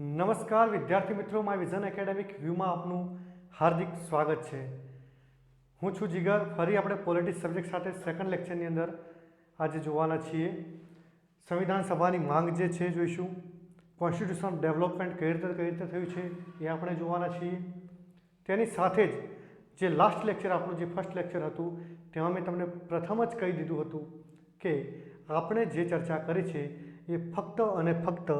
નમસ્કાર વિદ્યાર્થી મિત્રો, માય વિઝન એકેડેમિક વ્યૂમાં આપનું હાર્દિક સ્વાગત છે। હું છું જીગર। ફરી આપણે પોલિટિક્સ સબ્જેક્ટ સાથે સેકન્ડ લેક્ચરની અંદર આજે જોવાના છીએ। સંવિધાન સભાની માંગ જે છે જોઈશું, કોન્સ્ટિટ્યુશન ડેવલપમેન્ટ કઈ રીતે થયું છે એ આપણે જોવાના છીએ। તેની સાથે જ જે લાસ્ટ લેક્ચર આપણું જે ફર્સ્ટ લેક્ચર હતું તેમાં મેં તમને પ્રથમ જ કહી દીધું હતું કે આપણે જે ચર્ચા કરી છે એ ફક્ત અને ફક્ત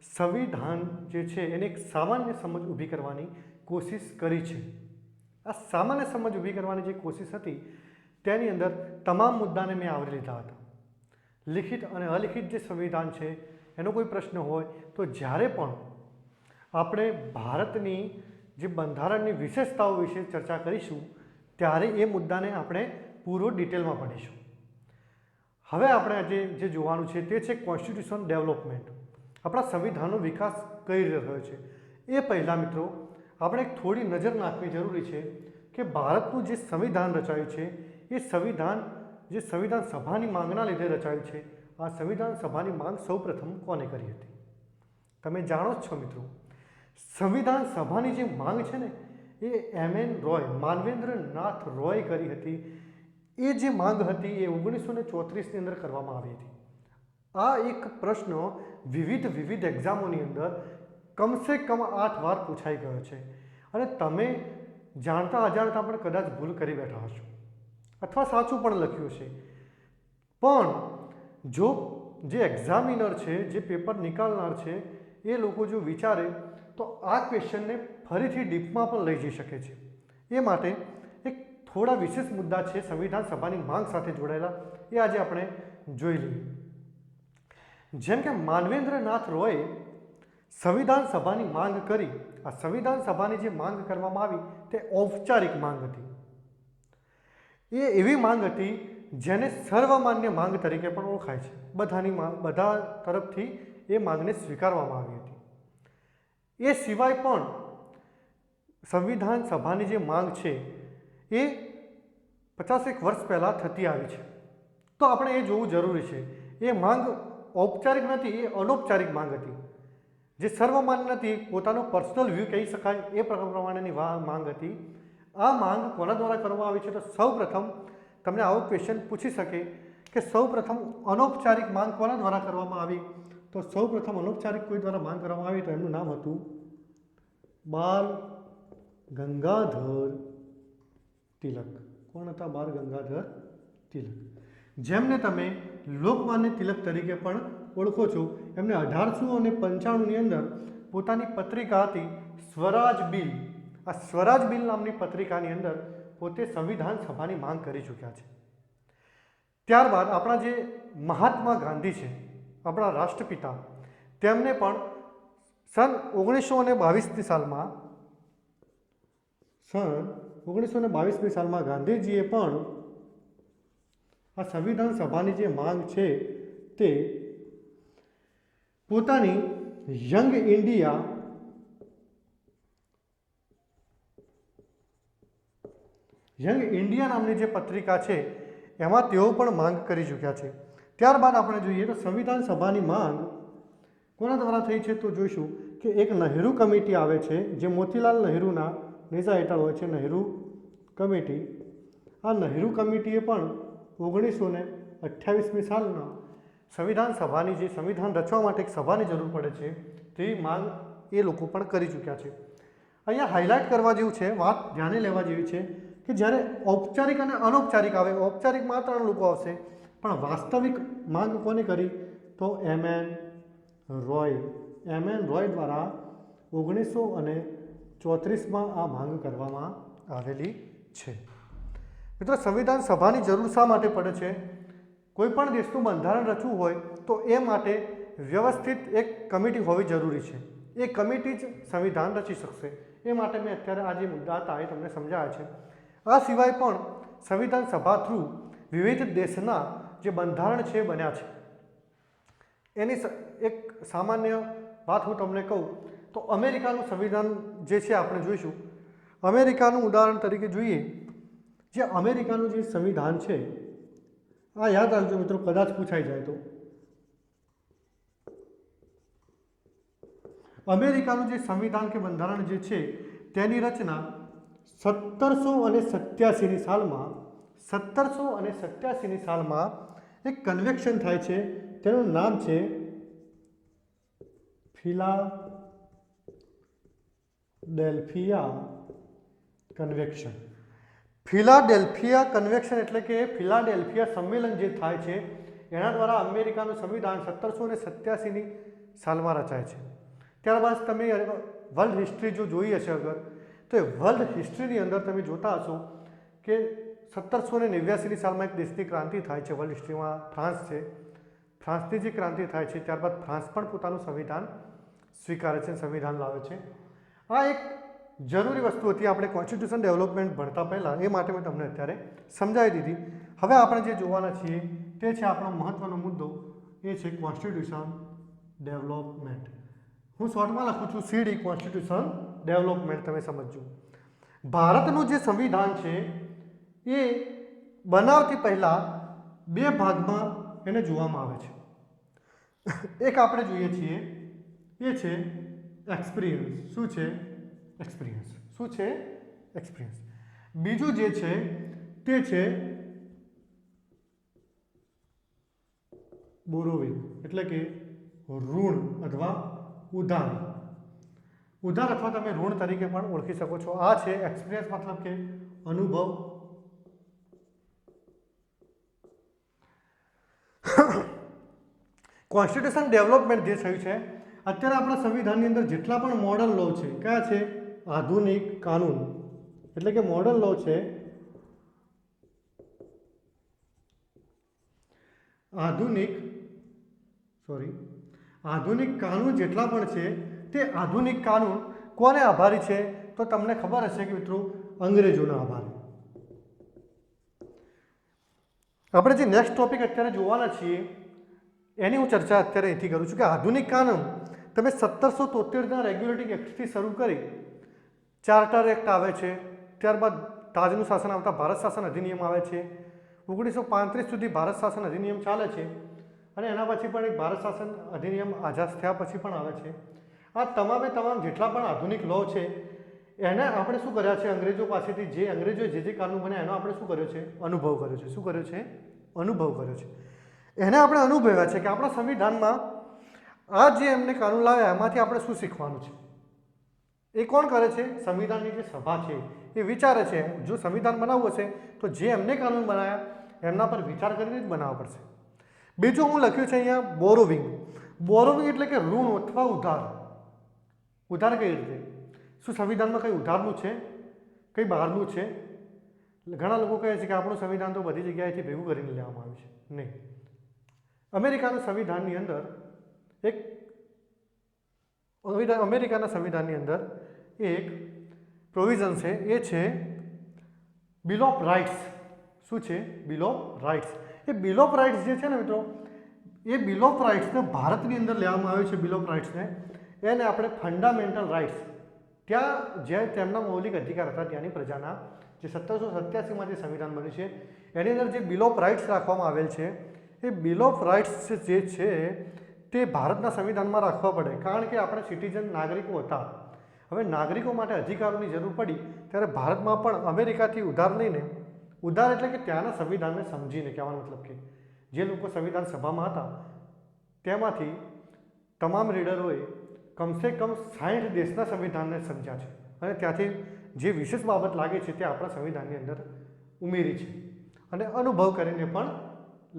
સંવિધાન જે છે એને એક સામાન્ય સમજ ઊભી કરવાની કોશિશ કરી છે। આ સામાન્ય સમજ ઊભી કરવાની જે કોશિશ હતી તેની અંદર તમામ મુદ્દાને મેં આવરી લીધા હતા। લિખિત અને અલિખિત જે સંવિધાન છે એનો કોઈ પ્રશ્ન હોય તો જ્યારે પણ આપણે ભારતની જે બંધારણની વિશેષતાઓ વિશે ચર્ચા કરીશું ત્યારે એ મુદ્દાને આપણે પૂરો ડિટેલમાં ભણીશું। હવે આપણે આજે જે જોવાનું છે તે છે કોન્સ્ટિટ્યુશન ડેવલપમેન્ટ, આપણા સંવિધાનનો વિકાસ કઈ રીતે થયો છે। એ પહેલાં મિત્રો આપણે એક થોડી નજર નાખવી જરૂરી છે કે ભારતનું જે સંવિધાન રચાયું છે એ સંવિધાન જે સંવિધાન સભાની માંગના લીધે રચાયું છે। આ સંવિધાન સભાની માંગ સૌપ્રથમ કોને કરી હતી? તમે જાણો જ છો મિત્રો, સંવિધાન સભાની જે માંગ છે ને એ એમ.એન. રોય, માનવેન્દ્રનાથ રોય કરી હતી। એ જે માંગ હતી એ 1934ની અંદર કરવામાં આવી હતી। આ એક પ્રશ્ન વિવિધ એક્ઝામોની અંદર કમસે કમ 8 વાર પૂછાઈ ગયો છે અને તમે જાણતા અજાણતા પણ કદાચ ભૂલ કરી બેઠા હશો અથવા સાચું પણ લખ્યું છે। પણ જો જે એક્ઝામિનર છે, જે પેપર નિકાલનાર છે, એ લોકો જો વિચારે તો આ ક્વેશ્ચનને ફરીથી ડીપમાં પણ લઈ જઈ શકે છે। એ માટે એક થોડા વિશેષ મુદ્દા છે સંવિધાન સભાની માંગ સાથે જોડાયેલા, એ આજે આપણે જોઈ લઈએ। જેમ કે માનવેન્દ્રનાથ રોયે સંવિધાન સભાની માંગ કરી। આ સંવિધાન સભાની જે માંગ કરવામાં આવી તે ઔપચારિક માંગ હતી। એ એવી માંગ હતી જેને સર્વમાન્ય માંગ તરીકે પણ ઓળખાય છે। બધા તરફથી એ માંગને સ્વીકારવામાં આવી હતી। એ સિવાય પણ સંવિધાન સભાની જે માંગ છે એ 50 વર્ષ પહેલાં થતી આવી છે, તો આપણે એ જોવું જરૂરી છે। એ માંગ ઔપચારિક નથી, એ અનૌપચારિક માંગ હતી, જે સર્વમાન્ય નથી, પોતાનો પર્સનલ વ્યૂ કહી શકાય એ પ્રમાણેની માંગ હતી। આ માંગ કોના દ્વારા કરવામાં આવી છે? તો સૌપ્રથમ તમને આવો ક્વેશ્ચન પૂછી શકે કે સૌપ્રથમ અનૌપચારિક માંગ કોના દ્વારા કરવામાં આવી? તો સૌપ્રથમ અનૌપચારિક કોઈ દ્વારા માંગ કરવામાં આવી તો એમનું નામ હતું બાલ ગંગાધર તિલક। કોણ હતા? બાલ ગંગાધર તિલક, જેમને તમે લોકમાન્ય તિલક તરીકે પણ ઓળખો છો। એમને 1895ની અંદર પોતાની પત્રિકા હતી સ્વરાજ બિલ, આ સ્વરાજ બિલ નામની પત્રિકાની અંદર પોતે સંવિધાન સભાની માંગ કરી ચૂક્યા છે। ત્યારબાદ આપણા જે મહાત્મા ગાંધી છે, આપણા રાષ્ટ્રપિતા, તેમને પણ સન 1922ની સાલમાં ગાંધીજીએ પણ આ સંવિધાન સભાની જે માંગ છે તે પોતાની યંગ ઇન્ડિયા નામની જે પત્રિકા છે એમાં તેઓ પણ માંગ કરી ચૂક્યા છે। ત્યારબાદ આપણે જોઈએ તો સંવિધાન સભાની માંગ કોના દ્વારા થઈ છે તો જોઈશું કે એક નહેરુ કમિટી આવે છે, જે મોતીલાલ નહેરુના નેજા હેઠળ હોય છે, નહેરુ કમિટી। આ નહેરુ કમિટીએ પણ 1928ની સાલના સંવિધાન સભાની જે સંવિધાન રચવા માટે એક સભાની જરૂર પડે છે તેવી માંગ એ લોકો પણ કરી ચૂક્યા છે। અહીંયા હાઇલાઇટ કરવા જેવું છે, વાત ધ્યાને લેવા જેવી છે કે જ્યારે ઔપચારિક અને અનૌપચારિક આવે, ઔપચારિકમાં 3 લોકો આવશે, પણ વાસ્તવિક માંગ કોને કરી? તો એમ.એન. રોય દ્વારા 1934માં આ માંગ કરવામાં આવેલી છે। મિત્રો, સંવિધાન સભાની જરૂર શા માટે પડે છે? કોઈ પણ દેશનું બંધારણ રચવું હોય તો એ માટે વ્યવસ્થિત એક કમિટી હોવી જરૂરી છે। એ કમિટી જ સંવિધાન રચી શકશે। એ માટે મેં અત્યારે આ જે મુદ્દા હતા એ તમને સમજાવ્યા છે। આ સિવાય પણ સંવિધાન સભા થ્રુ વિવિધ દેશના જે બંધારણ છે બન્યા છે। એની એક સામાન્ય વાત હું તમને કહું તો અમેરિકાનું સંવિધાન જે છે આપણે જોઈશું। અમેરિકાનું ઉદાહરણ તરીકે જોઈએ, જે અમેરિકાનું જે સંવિધાન છે, આ યાદ રાખજો મિત્રો, કદાચ પૂછાઈ જાય તો અમેરિકાનું જે સંવિધાન કે બંધારણ જે છે તેની રચના 1787ની સાલમાં 1787ની સાલમાં એક કન્વેક્શન થાય છે, તેનું નામ છે ફિલાડેલ્ફિયા કન્વેક્શન. ફિલાડેલ્ફિયા કન્વેક્શન એટલે કે ફિલાડેલ્ફિયા સંમેલન જે થાય છે એના દ્વારા અમેરિકાનું સંવિધાન 1787ની સાલમાં રચાય છે. ત્યારબાદ તમે વર્લ્ડ હિસ્ટ્રી જો જોઈ હશે અગર, તો એ વર્લ્ડ હિસ્ટ્રીની અંદર તમે જોતા હશો કે 1789ની સાલમાં એક દેશની ક્રાંતિ થાય છે. વર્લ્ડ હિસ્ટ્રીમાં ફ્રાન્સ છે, ફ્રાન્સની જે ક્રાંતિ થાય છે ત્યારબાદ ફ્રાન્સ પણ પોતાનું સંવિધાન સ્વીકારે છે, સંવિધાન લાવે છે. આ એક જરૂરી વસ્તુ હતી આપણે કોન્સ્ટિટ્યુશન ડેવલપમેન્ટ ભણતા પહેલાં, એ માટે મેં તમને અત્યારે સમજાવી દીધી. હવે આપણે જે જોવાના છીએ તે છે આપણો મહત્ત્વનો મુદ્દો, એ છે કોન્સ્ટિટ્યુશન ડેવલપમેન્ટ. હું શોર્ટમાં લખું છું સીડી, કોન્સ્ટિટ્યુશન ડેવલપમેન્ટ. તમે સમજજો, ભારતનું જે સંવિધાન છે એ બનાવતી પહેલાં બે ભાગમાં એને જોવામાં આવે છે. એક આપણે જોઈએ છીએ એ છે એક્સપિરિયન્સ. શું છે? એક્સપિરિયન્સ. શું છે? એક્સપિરિયન્સ. બીજું જે છે તે છે બોરોવિંગ, એટલે કે ઋણ અથવા ઉધાર. ઉધાર અથવા તમે ઋણ તરીકે પણ ઓળખી શકો છો. આ છે એક્સપિરિયન્સ, મતલબ કે અનુભવ. કોન્સ્ટિટ્યુશન ડેવલપમેન્ટ જે થયું છે અત્યારે આપણા સંવિધાનની અંદર જેટલા પણ મોડર્ન લો છે, કયા છે? આધુનિક કાનૂન, એટલે કે મોડર્ન લો છે. આધુનિક કાનૂન જેટલા પણ છે તે આધુનિક કાનૂન કોને આભારી છે? તો તમને ખબર હશે કે મિત્રો અંગ્રેજોના આભારી. આપણે જે નેક્સ્ટ ટોપિક અત્યારે જોવાના છીએ એની હું ચર્ચા અત્યારે અહીંથી કરું છું કે આધુનિક કાનૂન તમે 1773ના રેગ્યુલેટિંગ એક્ટથી શરૂ કરી, ચાર્ટર એક્ટ આવે છે, ત્યારબાદ તાજનું શાસન આવતા ભારત શાસન અધિનિયમ આવે છે, 1935 સુધી ભારત શાસન અધિનિયમ ચાલે છે, અને એના પછી પણ એક ભારત શાસન અધિનિયમ આઝાદ થયા પછી પણ આવે છે. આ તમામે તમામ જેટલા પણ આધુનિક લો છે એને આપણે શું કર્યા છે? અંગ્રેજો પાસેથી જે અંગ્રેજોએ જે કાનૂન બન્યા એનો આપણે શું કર્યો છે? અનુભવ કર્યો છે. શું કર્યો છે? અનુભવ કર્યો છે. એને આપણે અનુભવ્યા છે કે આપણા સંવિધાનમાં આ જે એમને કાનૂન લાવ્યા એમાંથી આપણે શું શીખવાનું છે. એ કોણ કરે છે? સંવિધાનની જે સભા છે એ વિચારે છે. જો સંવિધાન બનાવવું હશે તો જે એમને કાનૂન બનાવ્યા એમના પર વિચાર કરીને જ બનાવવા પડશે. બીજું હું લખ્યું છે અહીંયા બોરોવિંગ. બોરોવિંગ એટલે કે ઋણ અથવા ઉધાર. ઉધાર કઈ રીતે? શું સંવિધાનમાં કંઈ ઉધારનું છે? કંઈ બહારનું છે? ઘણા લોકો કહે છે કે આપણું સંવિધાન તો બધી જગ્યાએથી ભેગું કરીને લેવામાં આવ્યું છે. નહીં. અમેરિકાના સંવિધાનની અંદર એક પ્રોવિઝન છે, એ છે બિલ ઓફ રાઇટ્સ. શું છે? Bill of rights. એ બિલ ઓફ રાઇટ્સ જે છે ને મિત્રો, એ બિલ ઓફ રાઇટ્સને ભારતની અંદર લેવામાં આવ્યો છે. બિલ ઓફ રાઇટ્સને એને આપણે ફંડામેન્ટલ રાઇટ્સ, ત્યાં જે તેમના મૌલિક અધિકાર હતા ત્યાંની પ્રજાના, જે 1787માં જે સંવિધાન બન્યું છે એની અંદર જે બિલ ઓફ રાઇટ્સ રાખવામાં આવેલ છે, એ બિલ ઓફ રાઇટ્સ જે છે તે ભારતના સંવિધાનમાં રાખવા પડે, કારણ કે આપણે સિટીઝન નાગરિકો હતા. હવે નાગરિકો માટે અધિકારોની જરૂર પડી ત્યારે ભારતમાં પણ અમેરિકાથી ઉધાર લઈને, ઉધાર એટલે કે ત્યાંના સંવિધાનને સમજીને, કહેવાનો મતલબ કે જે લોકો સંવિધાન સભામાં હતા તેમાંથી તમામ રીડરોએ કમસે કમ 60 દેશના સંવિધાનને સમજ્યા છે અને ત્યાંથી જે વિશેષ બાબત લાગે છે તે આપણા સંવિધાનની અંદર ઉમેરી છે અને અનુભવ કરીને પણ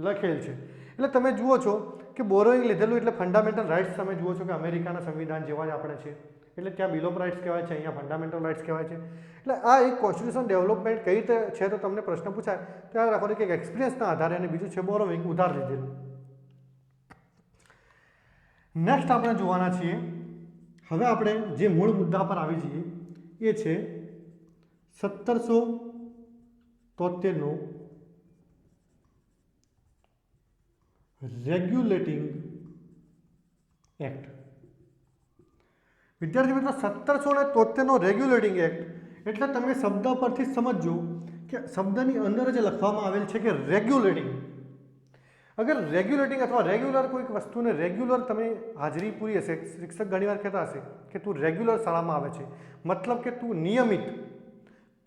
લખેલ છે. એટલે તમે જુઓ છો કે બોરોઈંગ લીધેલું એટલે ફંડામેન્ટલ રાઇટ્સ તમે જુઓ છો કે અમેરિકાના સંવિધાન જેવા જ આપણે છે, એટલે ત્યાં બિલ ઓફ રાઇટ્સ કહેવાય છે, અહીંયા ફંડામેન્ટલ રાઇટ્સ કહેવાય છે. એટલે આ એક કોન્સ્ટિટ્યુશન ડેવલપમેન્ટ કઈ રીતે છે તો તમને પ્રશ્ન પૂછાય તો યાદ રાખો કે એક એક્સપિરિયન્સના આધારે, અને બીજું છે બોરોઈંગ, ઉધાર લીધેલું. નેક્સ્ટ આપણે જોવાના છીએ, હવે આપણે જે મૂળ મુદ્દા પર આવી જઈએ એ છે 1773નો રેગ્યુલેટિંગ એક્ટ. વિદ્યાર્થી મિત્રો, 1773નો રેગ્યુલેટિંગ એક્ટ એટલે તમે શબ્દ પરથી સમજો કે શબ્દની અંદર જે લખવામાં આવેલ છે કે રેગ્યુલેટિંગ. अगर रेग्युलेटिंग अथवा रेग्युलर कोई वस्तुने रेग्युलर तमे हाजरी पूरी हशे, शिक्षक घणीवार कहेता हशे कि तू रेग्युलर शाळामां आवे छे, मतलब कि तू नियमित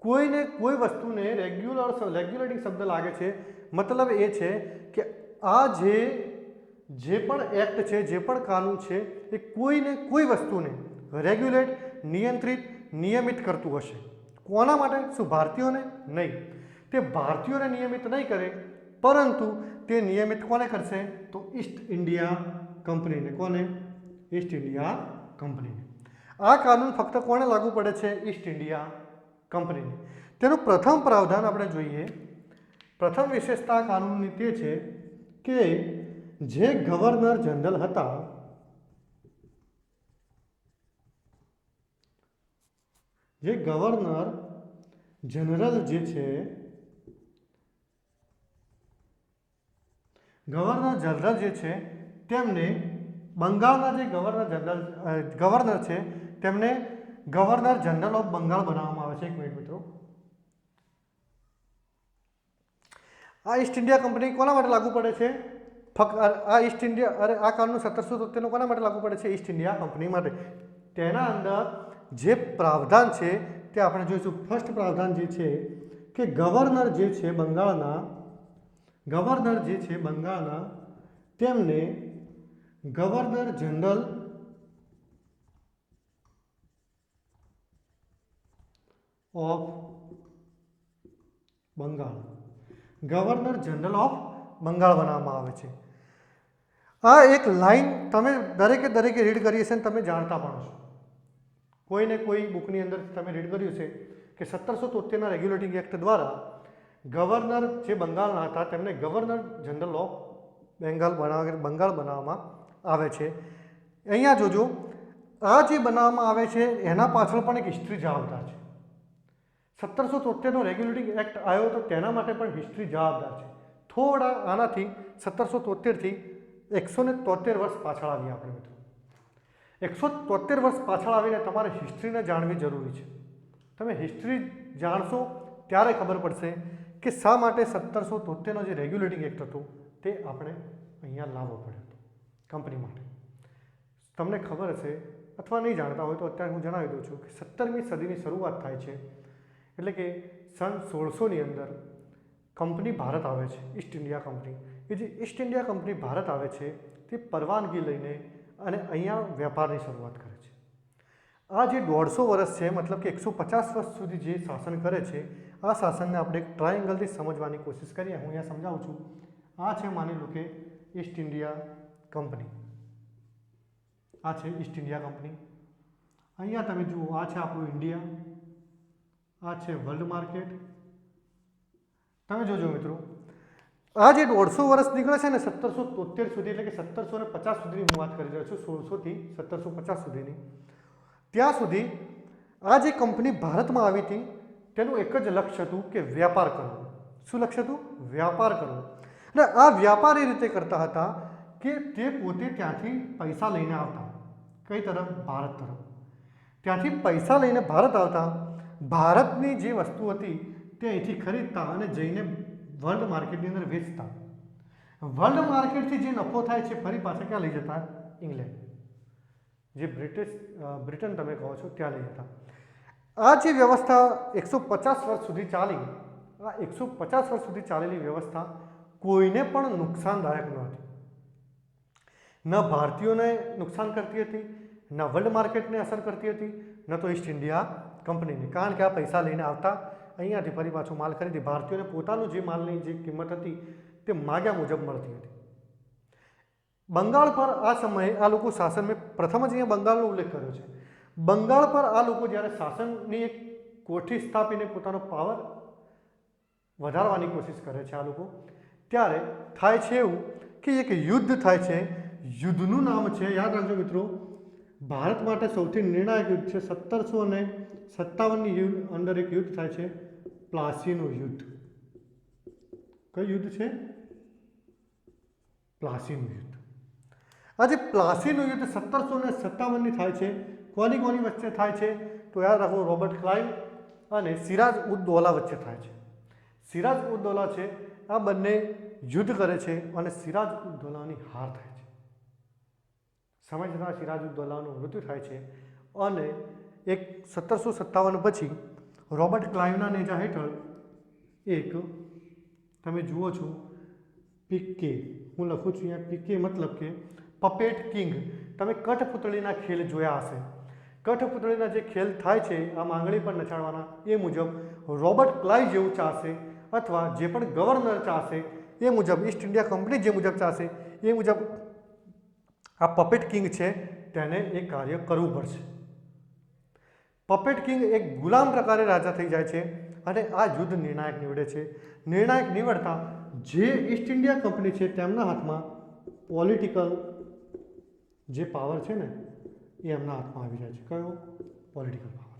कोईने कोई वस्तुने रेग्युलेटिंग शब्द लागे छे, मतलब ए छे कि आ जे पण एक्ट छे, जे पण कानून छे ए कोईने कोई वस्तुने रेग्युलेट नियंत्रित नियमित करतुं हशे। कोना माटे? शुं भारतीयोने? नहीं, ते भारतीयोने नियमित नहीं करे, परंतु ते नियमित कोने करशे? तो ईस्ट इंडिया कंपनी ने। कोने? ईस्ट इंडिया कंपनी ने। आ कानून फक्त कोने लागू पड़े छे? ईस्ट इंडिया कंपनी ने। तेनुं प्रथम प्रावधान आपणे जोईए। प्रथम विशेषता कानूननी ते छे के जे गवर्नर जनरल हता जे गवर्नर जनरल जे छे गवर्नर जनरल जे छे तेमने बंगाळना जे गवर्नर छे तेमने गवर्नर जनरल ऑफ बंगाल बनाववामां आवे छे। एक मिनिट मित्रों, आ ईस्ट इंडिया कंपनी कोना माटे लागू पड़े छे? फक्त आ ईस्ट इंडिया आ कानून 1773 नो कोना माटे लागू पड़े छे? ईस्ट इंडिया कंपनी माटे। तेना अंदर जे प्रावधान छे ते आपणे जोईशुं। फर्स्ट प्रावधान जे छे के गवर्नर जे छे बंगाळना तेमने गवर्नर जनरल ऑफ बंगाल बनाववामां आवे छे। आ एक लाइन तमे दरेके रीड करी हशे, तमे जाणता पण हशो। कोईने कोई बुकनी अंदर तमे रीड कर्युं छे कि 1773 ना रेग्युलेटिंग एक्ट द्वारा गवर्नर जे बंगाळना हता तेमने गवर्नर जनरल ऑफ बंगाल बनाववामां आवे छे। अहींया जोजो, आ जे बनाववामां आवे छे एना पाछळ पण एक हिस्ट्री जवाबदार छे। 1773 नो रेग्युलेटिंग एक्ट आव्यो तो तेना माटे पण हिस्ट्री जवाबदार छे। थोड़ा आनाथी 1773 थी 173 वर्ष पाछळ आवीए आपणे मित्रों। 173 वर्ष पाछळ आवीने तमारे हिस्ट्रीने जाणवी जरूरी छे। तमे हिस्ट्री जाणशो त्यारे खबर पड़शे कि शा माटे 1773 नो जे रेग्युलेटिंग एक्ट हतो ते आपणे अहींया लावવો પડ્યો હતો कंपनी माटे। तमने खबर हशे अथवा नहीं जाणता होय तो अत्यारे हूँ जणावी दऊं छुं कि 17મી सदीनी शरूआत थाय छे, एटले के सन 1600 नी अंदर कंपनी भारत आवे छे, ईस्ट इंडिया कंपनी। ए जे ईस्ट इंडिया कंपनी भारत आवे छे ते परवानगी लईने अने अहींया वेपारनी शरूआत करे छे। आ जे 150 वर्ष छे, मतलब कि 150 वर्ष सुधी जे शासन करे छे, आ शासनने आपणे एक ट्रायंगलथी समजवानी कोशिश करीए। हूँ अहींया समजावुं छुं। आ छे मानी लो के ईस्ट इंडिया कंपनी, आ छे ईस्ट इंडिया कंपनी। अहींया तमे जुओ, आ छे आपणुं इंडिया, आ छे वर्ल्ड मार्केट। तमे जोजो मित्रों, आ जे 150 वर्ष निकळे छे ने 1773 सुधी, એટલે કે 1750 સુધીની હું વાત કરી રહ્યો છું, 1600 થી 1750 સુધીની, ત્યાં સુધી આ જે કંપની ભારતમાં આવી હતી તેનું એક જ લક્ષ્ય હતું કે વ્યાપાર કરવો। શું લક્ષ્ય હતું? વ્યાપાર કરવો। અને આ વ્યાપાર એ રીતે કરતા હતા કે તે પોતે ત્યાંથી પૈસા લઈને આવતા। કઈ તરફ? ભારત તરફ। ત્યાંથી પૈસા લઈને ભારત આવતા, ભારતની જે વસ્તુ હતી તે અહીંથી ખરીદતા અને જઈને વર્લ્ડ માર્કેટની અંદર વેચતા। વર્લ્ડ માર્કેટથી જે નફો થાય છે ફરી પાછા ક્યાં લઈ જતા? ઇંગ્લેન્ડ, જે બ્રિટન તમે કહો છો ત્યાં લઈ જતા। આ જે વ્યવસ્થા 150 વર્ષ સુધી ચાલી, આ 150 વર્ષ સુધી ચાલેલી વ્યવસ્થા કોઈને પણ નુકસાનદાયક ન હતી। ન ભારતીયોને નુકસાન કરતી હતી, ન વર્લ્ડ માર્કેટને અસર કરતી હતી, ન તો ઈસ્ટ ઇન્ડિયા કંપનીને। કારણ કે આ પૈસા લઈને આવતા, અહીંયાથી ફરી પાછો માલ ખરીદી, ભારતીયોને પોતાનું જે માલની જે કિંમત હતી તે માગ્યા મુજબ મળતી હતી। બંગાળ પર આ સમયે આ લોકો શાસન, મેં પ્રથમ જ અહીંયા બંગાળનો ઉલ્લેખ કર્યો છે। બંગાળ પર આ લોકો જ્યારે શાસનની એક કોઠી સ્થાપીને પોતાનો પાવર વધારવાની કોશિશ કરે છે આ લોકો, ત્યારે થાય છે એવું કે એક યુદ્ધ થાય છે। યુદ્ધનું નામ છે, યાદ રાખજો મિત્રો, ભારત માટે સૌથી નિર્ણાયક યુદ્ધ છે। 1757ની અંદર એક યુદ્ધ થાય છે, પ્લાસીનું યુદ્ધ। કયું યુદ્ધ છે? પ્લાસીનું યુદ્ધ। આ જે પ્લાસીનું યુદ્ધ 1757ની થાય છે, કોની વચ્ચે થાય છે? તો યાદ રાખો, રોબર્ટ ક્લાઇવ અને સિરાજ ઉદ દૌલા વચ્ચે થાય છે। સિરાજ ઉદ દૌલા છે, આ બંને યુદ્ધ કરે છે અને સિરાજ ઉદ દૌલાની હાર થાય છે. સમય જતાં સિરાજ ઉદ દૌલાનું મૃત્યુ થાય છે અને એક 1757 પછી રોબર્ટ ક્લાઇવના નેજા હેઠળ એક તમે જુઓ છો પીકે, હું લખું છું અહીંયા પીકે મતલબ કે પપેટ કિંગ. તમે કઠપુતળીના ખેલ જોયા હશે. કઠપુતળીના જે ખેલ થાય છે આમ આંગળી પર નચાડવાના, એ મુજબ રોબર્ટ ક્લાઇવ જેવું ચાહશે અથવા જે પણ ગવર્નર ચાહશે એ મુજબ, ઈસ્ટ ઇન્ડિયા કંપની જે મુજબ ચાહશે એ મુજબ આ પપેટ કિંગ છે તેને એ કાર્ય કરવું પડશે. પપેટ કિંગ એક ગુલામ પ્રકારે રાજા થઈ જાય છે અને આ યુદ્ધ નિર્ણાયક નીવડે છે. નિર્ણાયક નીવડતા જે ઈસ્ટ ઇન્ડિયા કંપની છે તેમના હાથમાં પોલિટિકલ જે પાવર છે ને એ એમના હાથમાં આવી જાય છે. કયો? Political power.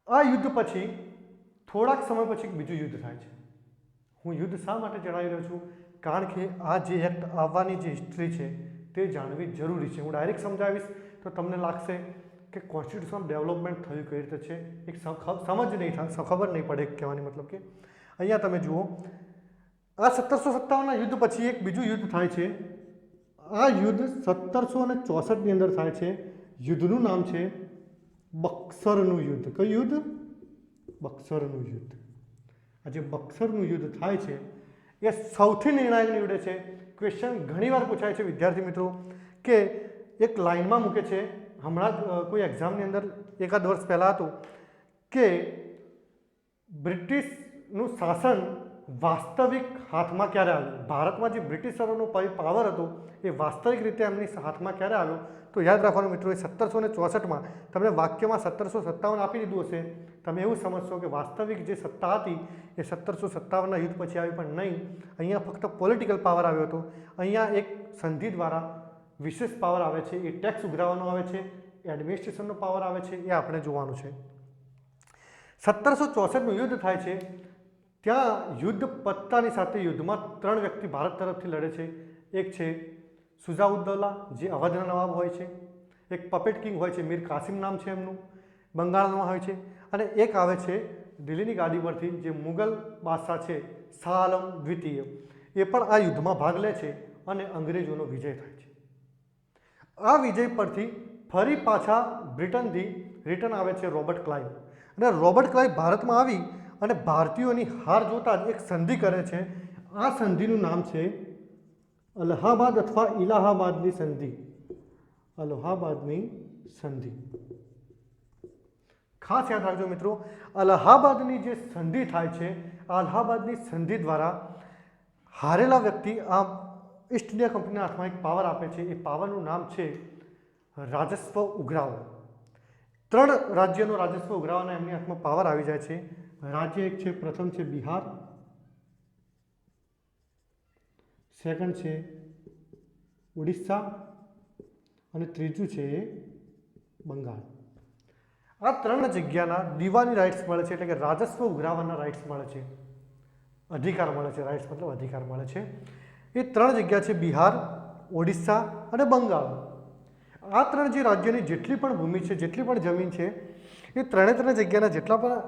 આ યુદ્ધ પછી થોડાક સમય પછી બીજું યુદ્ધ થાય છે. હું યુદ્ધ શા માટે જણાવી રહ્યો છું? કારણ કે આ જે એક્ટ આવવાની જે હિસ્ટ્રી છે તે જાણવી જરૂરી છે. હું ડાયરેક્ટ સમજાવીશ તો તમને લાગશે કે કોન્સ્ટિટ્યુશન ડેવલપમેન્ટ થયું કઈ રીતે છે, એક સમજ નહીં થાય, ખબર નહીં પડે. કહેવાની મતલબ કે અહીંયા તમે જુઓ આ 1757ના યુદ્ધ પછી એક બીજું યુદ્ધ થાય છે. આ યુદ્ધ 1764ની અંદર થાય છે. યુદ્ધનું નામ છે બક્સરનું યુદ્ધ. કયું યુદ્ધ? બક્સરનું યુદ્ધ. આ જે બક્સરનું યુદ્ધ થાય છે એ સૌથી નિર્ણાયક નીવડે છે. ક્વેશ્ચન ઘણીવાર પૂછાય છે વિદ્યાર્થી મિત્રો કે એક લાઇનમાં મૂકે છે, હમણાં જ કોઈ એક્ઝામની અંદર એકાદ વર્ષ પહેલાં હતું કે બ્રિટિશનું શાસન વાસ્તવિક હાથમાં ક્યારે આવ્યું? ભારતમાં જે બ્રિટિશરોનો પાવર હતો એ વાસ્તવિક રીતે એમની હાથમાં ક્યારે આવ્યો? તો યાદ રાખવાનું મિત્રો, એ 1764માં તમને વાક્યમાં 1757 આપી દીધું હશે, તમે એવું સમજશો કે વાસ્તવિક જે સત્તા હતી એ 1757ના યુદ્ધ પછી આવી, પણ નહીં. અહીંયા ફક્ત પોલિટિકલ પાવર આવ્યો હતો. અહીંયા એક સંધિ દ્વારા વિશેષ પાવર આવે છે, એ ટેક્સ ઉઘરાવવાનો આવે છે, એડમિનિસ્ટ્રેશનનો પાવર આવે છે, એ આપણે જોવાનું છે. 1764નું યુદ્ધ થાય છે. ત્યાં યુદ્ધ પત્તાની સાથે યુદ્ધમાં 3 વ્યક્તિ ભારત તરફથી લડે છે. એક છે સુજાઉદ્દૌલા જે અવધના નવાબ હોય છે, એક પપેટ કિંગ હોય છે, મીર કાસિમ નામ છે એમનું, બંગાળમાં હોય છે, અને એક આવે છે દિલ્હીની ગાદી પરથી જે મુગલ બાદશાહ છે શાહ આલમ દ્વિતીય, એ પણ આ યુદ્ધમાં ભાગ લે છે અને અંગ્રેજોનો વિજય થાય છે. આ વિજય પરથી ફરી પાછા બ્રિટનથી રિટર્ન આવે છે રોબર્ટ ક્લાઇવ, અને રોબર્ટ ક્લાઇવ ભારતમાં આવી અને ભારતીયોની હાર જોતા જ એક સંધિ કરે છે. આ સંધિનું નામ છે અલ્હાબાદ અથવા ઇલાહાબાદની સંધિ. અલ્હાબાદની સંધિ ખાસ યાદ રાખજો મિત્રો. અલ્હાબાદની જે સંધિ થાય છે, આ અલ્હાબાદની સંધિ દ્વારા હારેલા વ્યક્તિ આ ઈસ્ટ ઇન્ડિયા કંપનીના હાથમાં એક પાવર આપે છે. એ પાવરનું નામ છે રાજસ્વ ઉઘરાવો. 3 રાજ્યનો રાજસ્વ ઉઘરાવવાના એમની હાથમાં પાવર આવી જાય છે. રાજ્ય એક છે, પ્રથમ છે બિહાર, સેકન્ડ છે ઓડિશા અને ત્રીજું છે બંગાળ. આ 3 જગ્યાના દીવાની રાઇટ્સ મળે છે, એટલે કે રાજસ્વ ઉઘરાવવાના રાઇટ્સ મળે છે, અધિકાર મળે છે. રાઇટ્સ મતલબ અધિકાર મળે છે. એ 3 જગ્યા છે બિહાર, ઓડિશા અને બંગાળ. આ 3 જે રાજ્યોની જેટલી પણ ભૂમિ છે, જેટલી પણ જમીન છે, એ 3 જગ્યાના જેટલા પણ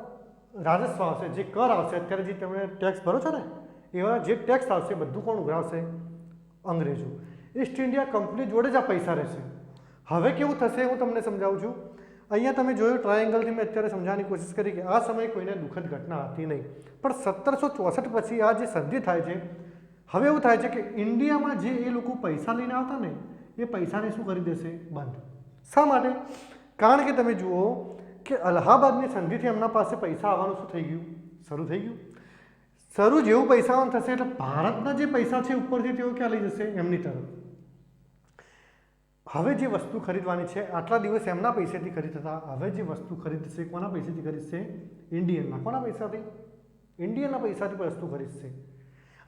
રાજસ્વ આવશે, જે કર આવશે, અત્યારે જે તમે ટેક્સ ભરો છો ને, એવા જે ટેક્સ આવશે બધું કોણ ઉઘરાવશે? અંગ્રેજો. ઈસ્ટ ઇન્ડિયા કંપની જોડે જ આ પૈસા રહેશે. હવે કેવું થશે હું તમને સમજાવું છું. અહીંયા તમે જોયું ટ્રાયેંગલથી મેં અત્યારે સમજાવવાની કોશિશ કરી કે આ સમયે કોઈને દુઃખદ ઘટના હતી નહીં, પણ 1764 પછી આ જે સંધિ થાય છે, હવે એવું થાય છે કે ઇન્ડિયામાં જે એ લોકો પૈસા લઈને આવતા ને, એ પૈસાને શું કરી દેશે? બંધ. શા માટે? કારણ કે તમે જુઓ કે અલ્હાબાદની સંધિથી એમના પાસે પૈસા આવવાનું શું થઈ ગયું? શરૂ થઈ ગયું. શરૂ જેવું પૈસા આવવાનું થશે એટલે ભારતના જે પૈસા છે ઉપરથી તેઓ ક્યાં લઈ જશે? એમની તરફ. હવે જે વસ્તુ ખરીદવાની છે, આટલા દિવસ એમના પૈસાથી ખરીદતા, હવે જે વસ્તુ ખરીદશે કોના પૈસાથી ખરીદશે? ઇન્ડિયનના. કોના પૈસાથી? ઇન્ડિયનના પૈસાથી વસ્તુ ખરીદશે.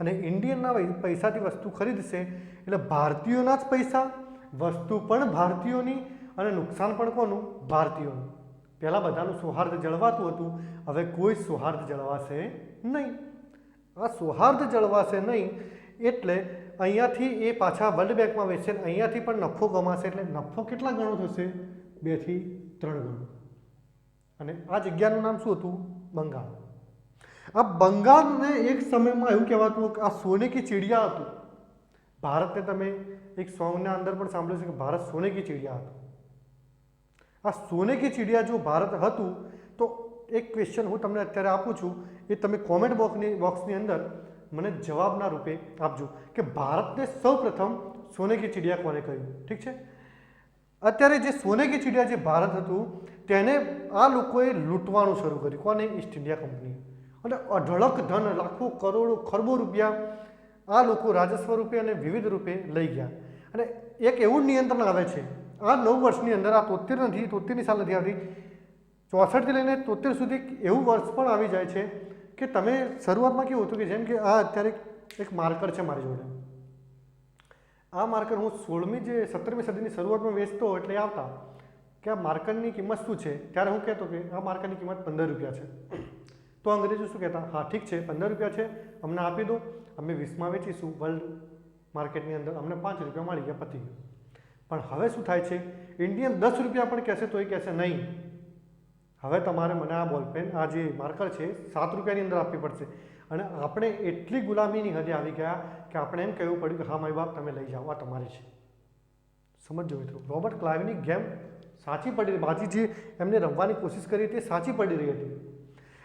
અને ઇન્ડિયનના પૈસાથી વસ્તુ ખરીદશે એટલે ભારતીયોના જ પૈસા, વસ્તુ પણ ભારતીયોની અને નુકસાન પણ કોનું? ભારતીયોનું. પહેલાં બધાનું સૌહાર્દ જળવાતું હતું, હવે કોઈ સૌહાર્દ જળવાશે નહીં. આ સૌહાર્દ જળવાશે નહીં એટલે અહીંયાથી એ પાછા વર્લ્ડ બેંકમાં વેચશે, અહીંયાથી પણ નફો કમાશે. એટલે નફો કેટલા ગણો થશે? 2 થી 3 ગણો. અને આ જગ્યાનું નામ શું હતું? બંગાળ. આ બંગાળને એક સમયમાં એવું કહેવાતું કે આ સોને કી ચીડિયા હતું. ભારતને તમે એક સોંગના અંદર પણ સાંભળ્યું છે કે ભારત સોને કી ચીડિયા હતું. આ સોને કી ચીડિયા જો ભારત હતું તો એક ક્વેશ્ચન હું તમને અત્યારે આપું છું, એ તમે કોમેન્ટ બોક્સની અંદર મને જવાબના રૂપે આપજો કે ભારતને સૌપ્રથમ સોને કી ચીડિયા કોને કહ્યું. ઠીક છે, અત્યારે જે સોને કી ચીડિયા જે ભારત હતું તેને આ લોકોએ લૂંટવાનું શરૂ કર્યું. કોને? East India company. અને અઢળક ધન, લાખો કરોડો ખરબો રૂપિયા આ લોકો રાજસ્વ રૂપે અને વિવિધ રૂપે લઈ ગયા. અને એક એવું નિયંત્રણ આવે છે આ 9 વર્ષની અંદર, આ 73ની સાલ નથી આવતી, 64થી લઈને 73 સુધી એવું વર્ષ પણ આવી જાય છે કે તમે શરૂઆતમાં કેવું હતું કે જેમ કે આ અત્યારે એક માર્કર છે મારી જોડે, આ માર્કર હું 17મી સદીની શરૂઆતમાં વેચતો એટલે આવતા કે આ માર્કરની કિંમત શું છે, ત્યારે હું કહેતો કે આ માર્કરની કિંમત 15 રૂપિયા છે. તો અંગ્રેજો શું કહેતા? હા ઠીક છે, 15 રૂપિયા છે, અમને આપી દો, અમે 20માં વેચીશું વર્લ્ડ માર્કેટની અંદર, અમને 5 રૂપિયા મળી ગયા, પતી ગયું. પણ હવે શું થાય છે, ઇન્ડિયન 10 રૂપિયા પણ કહેશે તો એ કહેશે નહીં, હવે તમારે મને આ બોલપેન, આ જે માર્કર છે 7 રૂપિયાની અંદર આપવી પડશે. અને આપણે એટલી ગુલામીની હદે આવી ગયા કે આપણે એમ કહેવું પડ્યું કે હા મારી બાપ તમે લઈ જાઓ, આ તમારી છે. સમજો મિત્રો, રોબર્ટ ક્લાઇવની ગેમ સાચી પડી રહી, બાજી જે એમને રમવાની કોશિશ કરી તે સાચી પડી રહી હતી.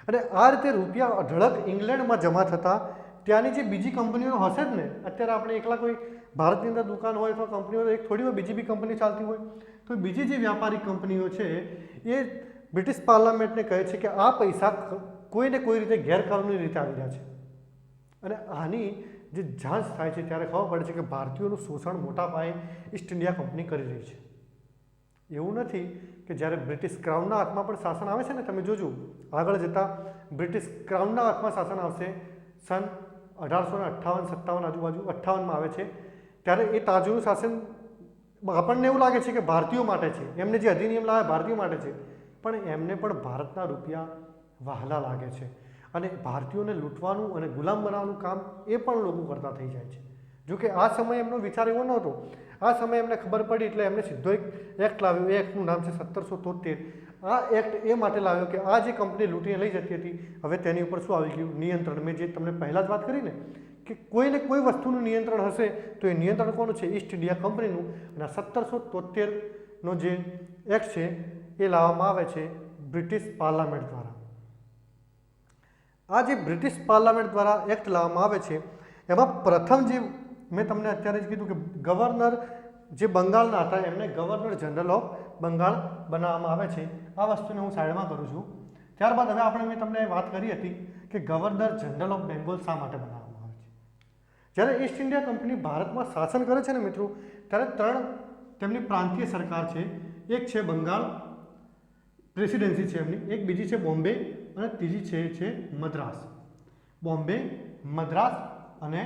અને આ રીતે રૂપિયા અઢળક ઇંગ્લેન્ડમાં જમા થતા ત્યાંની જે બીજી કંપનીઓ હશે જ ને, અત્યારે આપણે એકલા કોઈ ભારતની અંદર દુકાન હોય અથવા કંપનીઓ એક થોડી હોય બીજી બી કંપની ચાલતી હોય, તો બીજી જે વ્યાપારિક કંપનીઓ છે એ બ્રિટિશ પાર્લામેન્ટને કહે છે કે આ પૈસા કોઈને કોઈ રીતે ગેરકાનૂની રીતે આવી રહ્યા છે. અને આની જે જાંચ થાય છે ત્યારે ખબર પડે છે કે ભારતીયોનું શોષણ મોટા પાયે ઈસ્ટ ઇન્ડિયા કંપની કરી રહી છે. એવું નથી કે જ્યારે બ્રિટિશ ક્રાઉનના હાથમાં પણ શાસન આવે છે ને, તમે જોજો આગળ જતાં બ્રિટિશ ક્રાઉનના હાથમાં શાસન આવશે સન 1858-57 આજુબાજુ 58માં આવે છે, ત્યારે એ તાજુનું શાસન આપણને એવું લાગે છે કે ભારતીયો માટે છે, એમને જે અધિનિયમ લાવે ભારતીયો માટે છે, પણ એમને પણ ભારતના રૂપિયા વહાલા લાગે છે. અને ભારતીયોને લૂંટવાનું અને ગુલામ બનાવવાનું કામ એ પણ લોકો કરતા થઈ જાય છે. જોકે આ સમયે એમનો વિચાર એવો નહોતો, આ સમયે એમને ખબર પડી એટલે એમને સીધો એક એક્ટ લાવ્યો. એ એક્ટનું નામ છે 1773. આ એક્ટ એ માટે લાવ્યો કે આ જે કંપની લૂંટીને લઈ જતી હતી, હવે તેની ઉપર શું આવી ગયું? નિયંત્રણ. મેં જે તમને પહેલાં જ વાત કરી ને કે કોઈને કોઈ વસ્તુનું નિયંત્રણ હશે તો એ નિયંત્રણ કોનું છે? ઈસ્ટ ઇન્ડિયા કંપનીનું. અને 1773નો જે એક્ટ છે એ લાવવામાં આવે છે બ્રિટિશ પાર્લામેન્ટ દ્વારા. આ જે બ્રિટિશ પાર્લામેન્ટ દ્વારા એક્ટ લાવવામાં આવે છે એમાં પ્રથમ જે મેં તમને અત્યારે જ કીધું કે ગવર્નર જે બંગાળના હતા એમને ગવર્નર જનરલ ઓફ બંગાળ બનાવવામાં આવે છે. આ વસ્તુને હું સાઈડમાં કરું છું. ત્યારબાદ હવે આપણે મેં તમને વાત કરી હતી કે ગવર્નર જનરલ ઓફ બેંગોલ શા માટે બનાવવામાં આવે છે. જ્યારે ઈસ્ટ ઇન્ડિયા કંપની ભારતમાં શાસન કરે છે ને મિત્રો, ત્યારે 3 તેમની પ્રાંતીય સરકાર છે. એક છે બંગાળ પ્રેસિડેન્સી છે એમની, એક બીજી છે બોમ્બે અને ત્રીજી છે મદ્રાસ. બોમ્બે, મદ્રાસ અને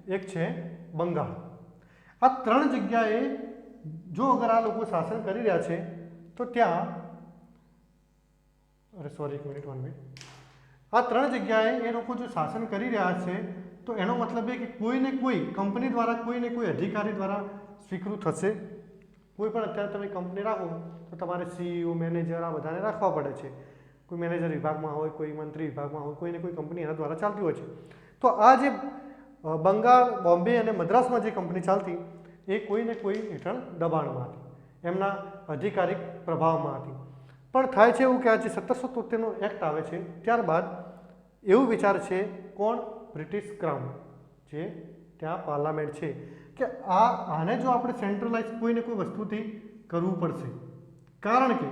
એક છે બંગાળ. આ 3 જગ્યાએ જો અગર આ લોકો શાસન કરી રહ્યા છે તો ત્યાં આ 3 જગ્યાએ એ લોકો જો શાસન કરી રહ્યા છે તો એનો મતલબ એ કે કોઈને કોઈ કંપની દ્વારા કોઈને કોઈ અધિકારી દ્વારા સ્વીકૃત થશે. કોઈ પણ અત્યારે તમે કંપની રાખો તો તમારે સીઈઓ, મેનેજર આ બધાને રાખવા પડે છે. કોઈ મેનેજર વિભાગમાં હોય, કોઈ મંત્રી વિભાગમાં હોય, કોઈને કોઈ કંપની એના દ્વારા ચાલતી હોય છે. તો આ જે બંગાળ, બોમ્બે અને મદ્રાસમાં જે કંપની ચાલતી એ કોઈને કોઈ હેઠળ દબાણમાં હતી, એમના અધિકારિક પ્રભાવમાં હતી. પણ થાય છે એવું કે આ જે 1773નો એક્ટ આવે છે ત્યારબાદ એવું વિચાર છે કોણ? બ્રિટિશ ક્રાઉન, જે ત્યાં પાર્લામેન્ટ છે, કે આને જો આપણે સેન્ટ્રલાઇઝ કોઈને કોઈ વસ્તુથી કરવું પડશે. કારણ કે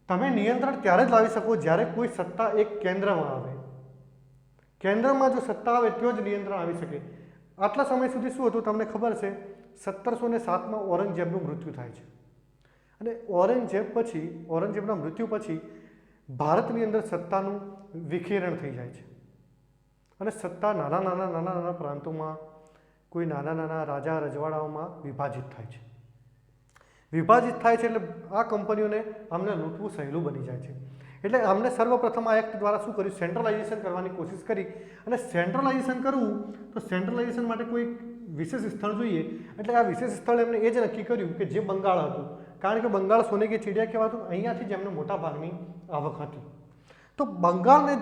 તમે નિયંત્રણ ત્યારે જ લાવી શકો જ્યારે કોઈ સત્તા એક કેન્દ્રમાં આવે. કેન્દ્રમાં જો સત્તા આવે તો જ નિયંત્રણ આવી શકે. આટલા સમય સુધી શું હતું તમને ખબર છે? 1707માં ઔરંગઝેબનું મૃત્યુ થાય છે. અને ઔરંગઝેબના મૃત્યુ પછી ભારતની અંદર સત્તાનું વિખેરણ થઈ જાય છે. અને સત્તા નાના પ્રાંતોમાં, કોઈ નાના રાજા રજવાડાઓમાં વિભાજિત થાય છે. વિભાજિત થાય છે એટલે આ કંપનીઓને આમને લૂંટવું સહેલું બની જાય છે. એટલે આમને સર્વપ્રથમ આ એક્ટ દ્વારા શું કર્યું? સેન્ટ્રલાઇઝેશન કરવાની કોશિશ કરી. અને સેન્ટ્રલાઇઝેશન કરવું તો સેન્ટ્રલાઇઝેશન માટે કોઈ વિશેષ સ્થળ જોઈએ. એટલે આ વિશેષ સ્થળ એમને એ જ નક્કી કર્યું કે જે બંગાળ હતું. કારણ કે બંગાળ સોને કી ચીડિયા કહેવાતું, અહીંયાથી જ એમને મોટા ભાગની આવક હતી. તો બંગાળને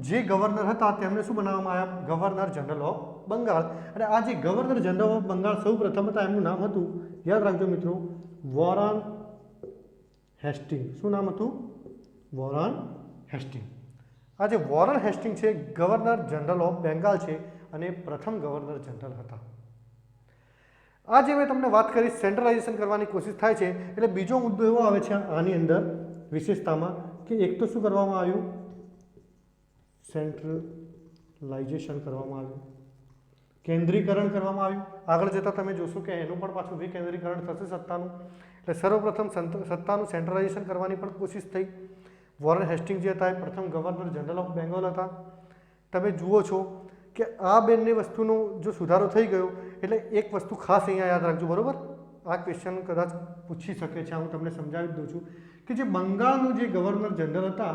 જે ગવર્નર હતા તેમને શું બનાવવામાં આવ્યા? Governor general of Bengal. અને આ જે ગવર્નર જનરલ ઓફ બંગાળ સૌ પ્રથમ હતા એમનું નામ હતું, યાદ રાખજો મિત્રો, વોરન હેસ્ટિંગ. શું નામ હતું? Warren Hastings. આ જે વોરન હેસ્ટિંગ છે ગવર્નર જનરલ ઓફ બેંગાલ છે અને પ્રથમ ગવર્નર જનરલ હતા. આ જે મેં તમને વાત કરી સેન્ટ્રલાઇઝેશન કરવાની કોશિશ થાય છે એટલે બીજો મુદ્દો એવો આવે છે આની અંદર વિશેષતામાં કે એક તો શું કરવામાં આવ્યું? સેન્ટ્રલાઇઝેશન કરવામાં આવ્યું, કેન્દ્રીકરણ કરવામાં આવ્યું. આગળ જતાં તમે જોશો કે એનું પણ પાછું વિકેન્દ્રીકરણ થશે સત્તાનું. એટલે સર્વપ્રથમ સત્તાનું સેન્ટ્રલાઇઝેશન કરવાની પણ કોશિશ થઈ. વોરન હેસ્ટિંગ જે હતા એ પ્રથમ ગવર્નર જનરલ ઓફ બેંગોલ હતા. તમે જુઓ છો કે આ બંને વસ્તુનો જો સુધારો થઈ ગયો એટલે એક વસ્તુ ખાસ અહીંયા યાદ રાખજો, બરાબર? આ ક્વેશ્ચન કદાચ પૂછી શકે છે, હું તમને સમજાવી દઉં છું કે જે બંગાળનું જે ગવર્નર જનરલ હતા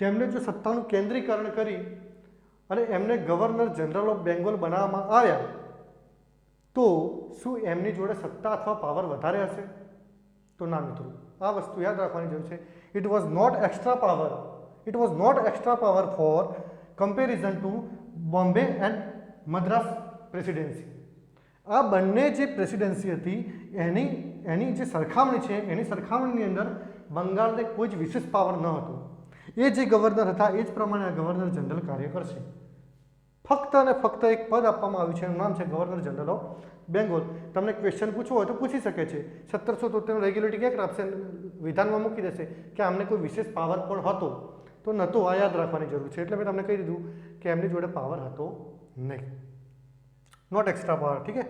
તેમણે જો સત્તાનું કેન્દ્રીકરણ કરી અને એમને ગવર્નર જનરલ ઓફ બેંગોલ બનાવવામાં આવ્યા તો શું એમની જોડે સત્તા અથવા પાવર વધારે હશે? તો ના મિત્રો, આ વસ્તુ યાદ રાખવાની જરૂર છે. It was not extra power for comparison to Bombay and Madras presidency. આ બંને જે પ્રેસિડેન્સી હતી એની જે સરખામણી છે એની સરખામણીની અંદર બંગાળને કોઈ જ વિશેષ પાવર ન હતો. એ જે ગવર્નર હતા એ જ પ્રમાણે આ ગવર્નર જનરલ કાર્ય કરશે. ફક્ત અને ફક્ત એક પદ આપવામાં આવ્યું છે, એનું નામ છે ગવર્નર જનરલ ઓફ બેંગોલ. તમને ક્વેશ્ચન પૂછવો હોય તો પૂછી શકે છે. 1773 રેગ્યુલેટરી ક્યાંક આપશે, વિધાનમાં મૂકી દેશે કે આમને કોઈ વિશેષ પાવર પણ હતો તો નહોતો. આ યાદ રાખવાની જરૂર છે. એટલે મેં તમને કહી દીધું કે એમની જોડે પાવર હતો નહીં, નોટ એક્સ્ટ્રા પાવર. ઠીક છે,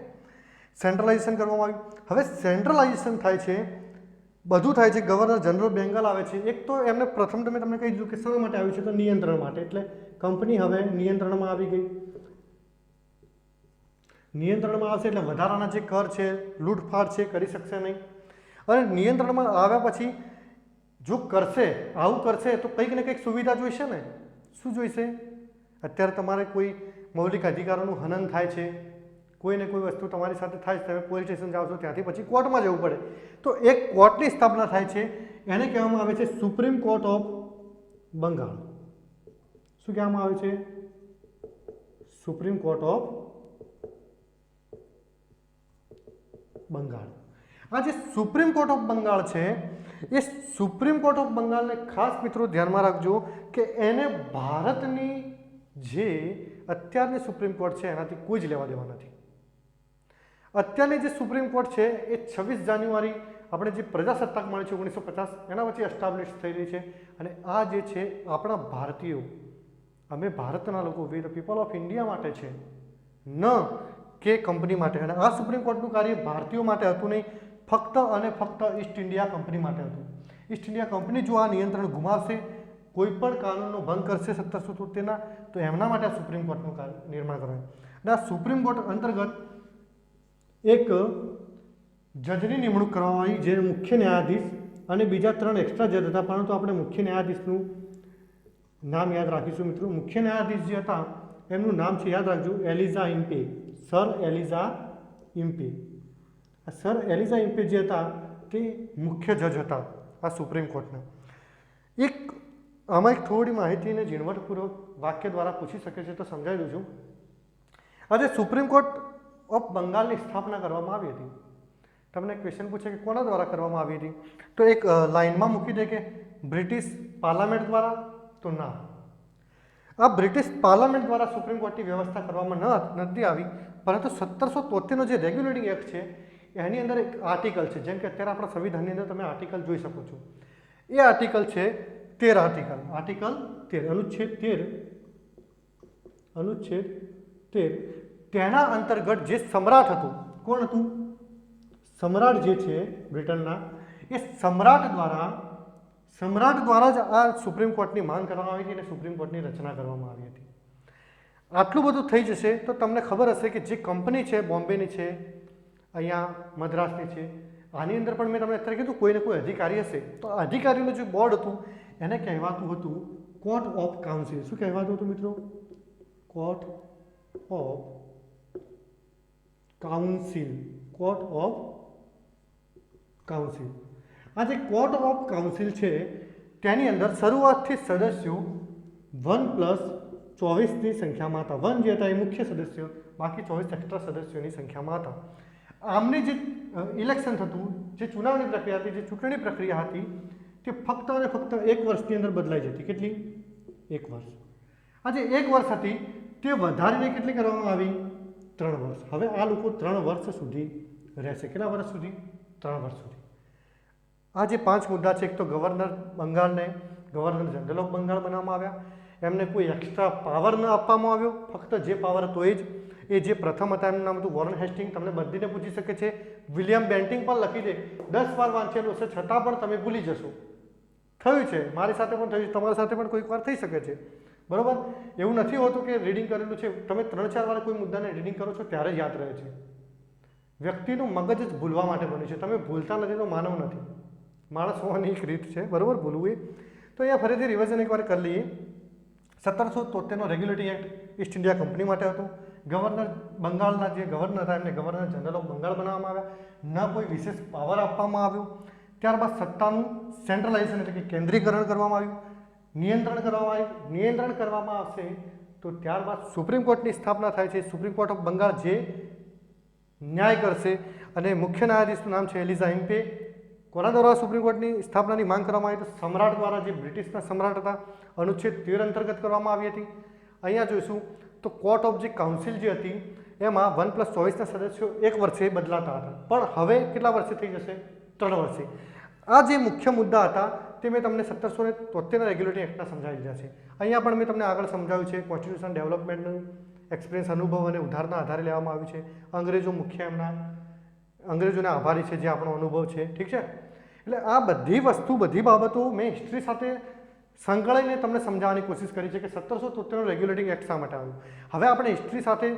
સેન્ટ્રલાઇઝેશન કરવામાં આવ્યું. હવે સેન્ટ્રલાઇઝેશન થાય છે, બધું થાય છે, ગવર્નર જનરલ બેંગાલ આવે છે. એક તો એમને પ્રથમ મેં તમને કહી દીધું કે શા માટે આવ્યું છે? તો નિયંત્રણ માટે. એટલે કંપની હવે નિયંત્રણમાં આવી ગઈ. નિયંત્રણમાં આવશે એટલે વધારાના જે કર છે, લૂંટફાટ છે, કરી શકશે નહીં. અને નિયંત્રણમાં આવ્યા પછી જો કરશે, આવું કરશે તો કંઈક ને કંઈક સુવિધા જોઈશે ને. શું જોઈશે? અત્યારે તમારે કોઈ મૌલિક અધિકારોનું હનન થાય છે, કોઈ ને કોઈ વસ્તુ તમારી સાથે થાય છે, તમે પોલીસ સ્ટેશન જાઓ છો, ત્યાંથી પછી કોર્ટમાં જવું પડે. તો એક કોર્ટની સ્થાપના થાય છે, એને કહેવામાં આવે છે સુપ્રીમ કોર્ટ ઓફ બંગાળ. શું કહેવામાં આવે છે? Supreme court of Bengal. આ જે સુપ્રીમ કોર્ટ ઓફ બંગાળ છે એ સુપ્રીમ કોર્ટ ઓફ બંગાળને ખાસ મિત્રો ધ્યાનમાં રાખજો કે એને ભારતની જે અત્યારની સુપ્રીમ કોર્ટ છે એનાથી કોઈ જ લેવા દેવા નથી. અત્યારની જે સુપ્રીમ કોર્ટ છે એ 26 જાન્યુઆરી આપણે જે પ્રજાસત્તાક મળી છે 1950 એના પછી એસ્ટાબ્લિશ થયેલી છે. અને આ જે છે આપણા ભારતીયો, અમે ભારતના લોકો, વી ધ પીપલ ઓફ ઇન્ડિયા માટે છે, ન કે કંપની માટે. અને આ સુપ્રીમ કોર્ટનું કાર્ય ભારતીયો માટે હતું નહીં, ફક્ત અને ફક્ત ઈસ્ટ ઇન્ડિયા કંપની માટે હતું. ઈસ્ટ ઇન્ડિયા કંપની જો આ નિયંત્રણ ગુમાવશે, કોઈ પણ કાનૂનનો ભંગ કરશે 1773ના, તો એમના માટે આ સુપ્રીમ કોર્ટનું નિર્માણ કરવાનું. અને આ સુપ્રીમ કોર્ટ અંતર્ગત એક જજની નિમણૂક કરવામાં આવી, જે મુખ્ય ન્યાયાધીશ અને બીજા 3 એક્સ્ટ્રા જજ હતા. પરંતુ આપણે મુખ્ય ન્યાયાધીશનું નામ યાદ રાખીશું મિત્રો. મુખ્ય ન્યાયાધીશ જે હતા એમનું નામ છે, યાદ રાખજો, Elijah Impey, sir Elijah Impey. Sir Elijah Impey જે હતા તે મુખ્ય જજ હતા આ સુપ્રીમ કોર્ટના. આમાં એક થોડી માહિતીને ઝીણવટપૂર્વક વાક્ય દ્વારા પૂછી શકે છે તો સમજાવી દઉં છું. આજે સુપ્રીમ કોર્ટ ઓફ બંગાળની સ્થાપના કરવામાં આવી હતી. તમને ક્વેશ્ચન પૂછે કે કોના દ્વારા કરવામાં આવી હતી, તો એક લાઇનમાં મૂકી દે કે બ્રિટિશ પાર્લામેન્ટ દ્વારા. તો ના, આ બ્રિટિશ પાર્લામેન્ટ દ્વારા સુપ્રીમ કોર્ટની વ્યવસ્થા કરવામાં નથી આવી, પરંતુ 1773નો જે રેગ્યુલેટિંગ એક્ટ છે એની અંદર એક આર્ટિકલ છે, જેમ કે અત્યારે આપણા સંવિધાનની અંદર તમે આર્ટિકલ જોઈ શકો છો. એ આર્ટિકલ છે 13 આર્ટિકલ 13 અનુચ્છેદ 13. તેના અંતર્ગત જે સમ્રાટ હતો, કોણ હતું? સમ્રાટ જે છે બ્રિટનના, એ સમ્રાટ દ્વારા જ આ સુપ્રીમ કોર્ટની માંગ કરવામાં આવી હતી અને સુપ્રીમ કોર્ટની રચના કરવામાં આવી હતી. આટલું બધું થઈ જશે તો તમને ખબર હશે કે જે કંપની છે બોમ્બેની છે, અહીંયા મદ્રાસની છે, આની અંદર પણ મેં તમને અત્યારે કીધું કોઈને કોઈ અધિકારી હશે, તો અધિકારીનું જે બોર્ડ હતું એને કહેવાતું હતું કોર્ટ ઓફ કાઉન્સિલ. શું કહેવાતું હતું મિત્રો? Court of council. Court of council. આ જે કોર્ટ ઓફ કાઉન્સિલ છે તેની અંદર શરૂઆતથી સદસ્યો 1+1 24ની સંખ્યામાં હતા. 1 જે હતા એ મુખ્ય સદસ્યો, બાકી 24 એક્સ્ટ્રા સદસ્યોની સંખ્યામાં હતા. આમની જે ઇલેક્શન થતું, જે ચુનાવણી પ્રક્રિયા હતી, જે ચૂંટણી પ્રક્રિયા હતી, તે ફક્ત અને ફક્ત 1 વર્ષની અંદર બદલાઈ જતી. કેટલી? 1 વર્ષ. આ જે 1 વર્ષ હતી તે વધારીને કેટલી કરવામાં આવી? 3 વર્ષ. હવે આ લોકો 3 વર્ષ સુધી રહેશે. કેટલા વર્ષ સુધી? 3 વર્ષ સુધી. આ જે 5 મુદ્દા છે, એક તો ગવર્નર બંગાળને ગવર્નર જનરલ ઓફ બંગાળ બનાવવામાં આવ્યા. એમને કોઈ એક્સ્ટ્રા પાવર ન આપવામાં આવ્યો, ફક્ત જે પાવર હતો એ જ. એ જે પ્રથમ હતા એમનું નામ હતું વોરન હેસ્ટિંગ. તમને બધીને પૂછી શકે છે. વિલિયમ બેન્ટિંગ પણ લખી દે, 10 વાર વાંચેલું હશે છતાં પણ તમે ભૂલી જશો. થયું છે, મારી સાથે પણ થયું છે, તમારી સાથે પણ કોઈક વાર થઈ શકે છે. બરોબર? એવું નથી હોતું કે રીડિંગ કરેલું છે, તમે 3-4 વાર કોઈ મુદ્દાને રીડિંગ કરો છો ત્યારે જ યાદ રહે છે. વ્યક્તિનું મગજ જ ભૂલવા માટે બન્યું છે. તમે ભૂલતા નથી તો માનવ નથી. માણસ હોવાની એક રીત છે, બરોબર, ભૂલવું એ. તો અહીંયા ફરીથી રિવિઝન એકવાર કરી લઈએ. 1773નો regulating act East India company માટે હતો. ગવર્નર બંગાળના જે ગવર્નર હતા એમને ગવર્નર જનરલ ઓફ બંગાળ બનાવવામાં આવ્યા. ન કોઈ વિશેષ પાવર આપવામાં આવ્યો. ત્યારબાદ સત્તાનું સેન્ટ્રલાઇઝેશન એટલે કે કેન્દ્રીકરણ કરવામાં આવ્યું. નિયંત્રણ કરવામાં આવ્યું. નિયંત્રણ કરવામાં આવશે તો ત્યારબાદ સુપ્રીમ કોર્ટની સ્થાપના થાય છે. સુપ્રીમ કોર્ટ ઓફ બંગાળ જે ન્યાય કરશે, અને મુખ્ય ન્યાયાધીશનું નામ છે એલિઝા ઇમ્પે. કોના દ્વારા સુપ્રીમ કોર્ટની સ્થાપનાની માંગ કરવામાં આવી? તો સમ્રાટ દ્વારા, જે બ્રિટિશના સમ્રાટ હતા. અનુચ્છેદ 13 અંતર્ગત કરવામાં આવી હતી. અહીંયા જોઈશું તો કોર્ટ ઓફ જે કાઉન્સિલ જે હતી એમાં 1+24ના સદસ્યો 1 વર્ષે બદલાતા હતા, પણ હવે કેટલા વર્ષે થઈ જશે? 3 વર્ષે. આ જે મુખ્ય મુદ્દા હતા તે મેં તમને 1773ના રેગ્યુલેટિંગ એક્ટના સમજાવી દીધા છે. અહીંયા પણ મેં તમને આગળ સમજાવ્યું છે. કોન્સ્ટિટ્યુશન ડેવલપમેન્ટનું એક્સપિરિયન્સ, અનુભવ અને ઉધારના આધારે લેવામાં આવ્યું છે. અંગ્રેજો મુખ્ય એમના અંગ્રેજોને આભારી છે, જે આપણો અનુભવ છે. ઠીક છે? એટલે આ બધી વસ્તુ, બધી બાબતો મેં હિસ્ટ્રી સાથે સંકળાઈને તમને સમજાવવાની કોશિશ કરી છે કે 1773નો રેગ્યુલેટિંગ એક્ટ શા માટે આવ્યું. હવે આપણે હિસ્ટ્રી સાથે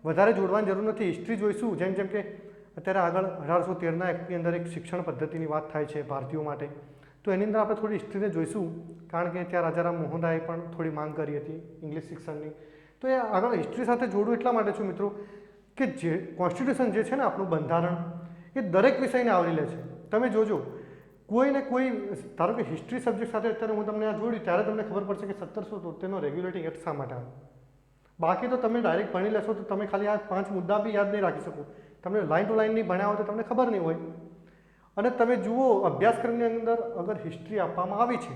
વધારે જોડવાની જરૂર નથી. હિસ્ટ્રી જોઈશું જેમ કે અત્યારે આગળ 1813ના એક્ટની અંદર એક શિક્ષણ પદ્ધતિની વાત થાય છે ભારતીયો માટે, તો એની અંદર આપણે થોડી હિસ્ટ્રીને જોઈશું, કારણ કે ત્યાં રાજારામ મોહન રાયે પણ થોડી માંગ કરી હતી ઇંગ્લિશ શિક્ષણની. તો એ આગળ હિસ્ટ્રી સાથે જોડવું એટલા માટે છું મિત્રો કે જે કોન્સ્ટિટ્યુશન જે છે ને આપણું બંધારણ, એ દરેક વિષયને આવરી લે છે. તમે જોજો, કોઈને કોઈ, ધારો કે હિસ્ટ્રી સબ્જેક્ટ સાથે અત્યારે હું તમને આ જોડ્યું ત્યારે તમને ખબર પડશે કે 1773નો રેગ્યુલેટિંગ એક્ટ શા માટે આવ્યો. બાકી તો તમે ડાયરેક્ટ ભણી લેશો તો તમે ખાલી આ 5 મુદ્દા બી યાદ નહીં રાખી શકો. તમને લાઇન ટુ લાઇન નહીં ભણ્યા હોય તો તમને ખબર નહીં હોય. અને તમે જુઓ, અભ્યાસક્રમની અંદર અગર હિસ્ટ્રી આપવામાં આવી છે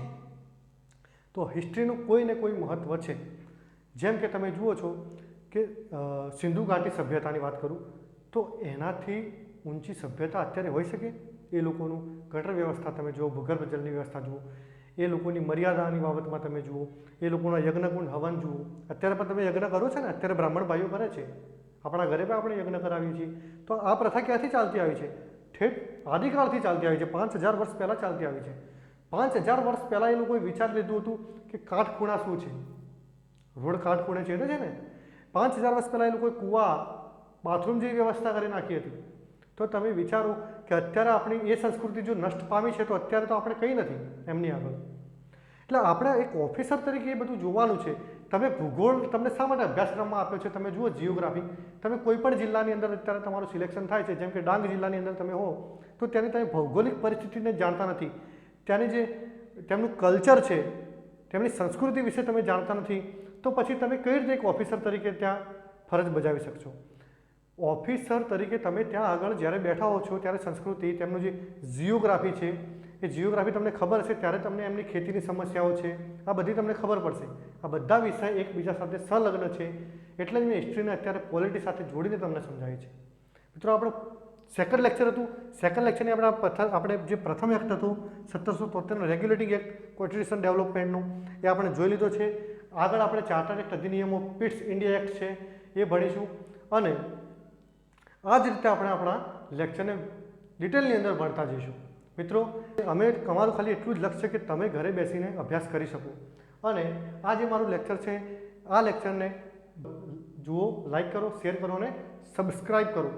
તો હિસ્ટ્રીનું કોઈ ને કોઈ મહત્ત્વ છે. જેમ કે તમે જુઓ છો કે સિંધુ ઘાટી સભ્યતાની વાત કરું તો એનાથી ઊંચી સભ્યતા અત્યારે હોઈ શકે? એ લોકોનું ગટર વ્યવસ્થા તમે જુઓ, ભૂગર્ભ જળની વ્યવસ્થા જુઓ, એ લોકોની મર્યાદાની બાબતમાં તમે જુઓ, એ લોકોના યજ્ઞકુંડ હવન જુઓ. અત્યારે પણ તમે યજ્ઞ કરો છો ને, અત્યારે બ્રાહ્મણ ભાઈઓ કરે છે, આપણા ઘરે પણ આપણે યજ્ઞ કરાવીએ છીએ. તો આ પ્રથા ક્યાંથી ચાલતી આવી છે? ઠેઠ આદિકાળથી ચાલતી આવી છે. 5000 વર્ષ પહેલાં ચાલતી આવી છે. 5000 વર્ષ પહેલાં એ લોકોએ વિચાર લીધું હતું કે કાટખૂણા શું છે, રોડ કાટખૂણે છે ને. 5000 વર્ષ પહેલાં એ લોકોએ કૂવા, બાથરૂમ જેવી વ્યવસ્થા કરી નાખી હતી. તો તમે વિચારો કે અત્યારે આપણી એ સંસ્કૃતિ જો નષ્ટ પામી છે તો અત્યારે તો આપણે કંઈ નથી એમની આગળ. એટલે આપણે એક ઓફિસર તરીકે એ બધું જોવાનું છે. તમે ભૂગોળ તમને શા માટે અભ્યાસક્રમમાં આપ્યો છે? તમે જુઓ જિયોગ્રાફી, તમે કોઈ પણ જિલ્લાની અંદર અત્યારે તમારું સિલેક્શન થાય છે, જેમ કે ડાંગ જિલ્લાની અંદર તમે હો તો ત્યાંની તમે ભૌગોલિક પરિસ્થિતિને જાણતા નથી, ત્યાંની જે તેમનું કલ્ચર છે, તેમની સંસ્કૃતિ વિશે તમે જાણતા નથી, તો પછી તમે કઈ રીતે એક ઓફિસર તરીકે ત્યાં ફરજ બજાવી શકશો? ઓફિસર તરીકે તમે ત્યાં આગળ જ્યારે બેઠા હો છો ત્યારે સંસ્કૃતિ, તેમનું જે જિયોગ્રાફી છે એ જિયોગ્રાફી તમને ખબર હશે ત્યારે તમને એમની ખેતીની સમસ્યાઓ છે આ બધી તમને ખબર પડશે. આ બધા વિષય એકબીજા સાથે સંલગ્ન છે, એટલે જ મેં હિસ્ટ્રીને અત્યારે પોલિટી સાથે જોડીને તમને સમજાવી છે. મિત્રો, આપણો સેકન્ડ લેક્ચર હતું. સેકન્ડ લેક્ચરની આપણે જે પ્રથમ એક્ટ હતું 1773નો રેગ્યુલેટિંગ એક્ટ કોન્સ્ટિટ્યુશન ડેવલપમેન્ટનું, એ આપણે જોઈ લીધો છે. આગળ આપણે ચાર્ટર એક્ટ અધિનિયમો, પિટ્સ ઇન્ડિયા એક્ટ છે એ ભણીશું, અને આ જ રીતે આપણે આપણા લેક્ચરને ડિટેલની અંદર ભણતા જઈશું. મિત્રો, અમે અમારું ખાલી એટલું જ લક્ષ્ય છે કે તમે ઘરે બેસીને અભ્યાસ કરી શકો. અને આ જે મારું લેક્ચર છે, આ લેક્ચરને જુઓ, લાઈક કરો, શેર કરો અને સબસ્ક્રાઈબ કરો.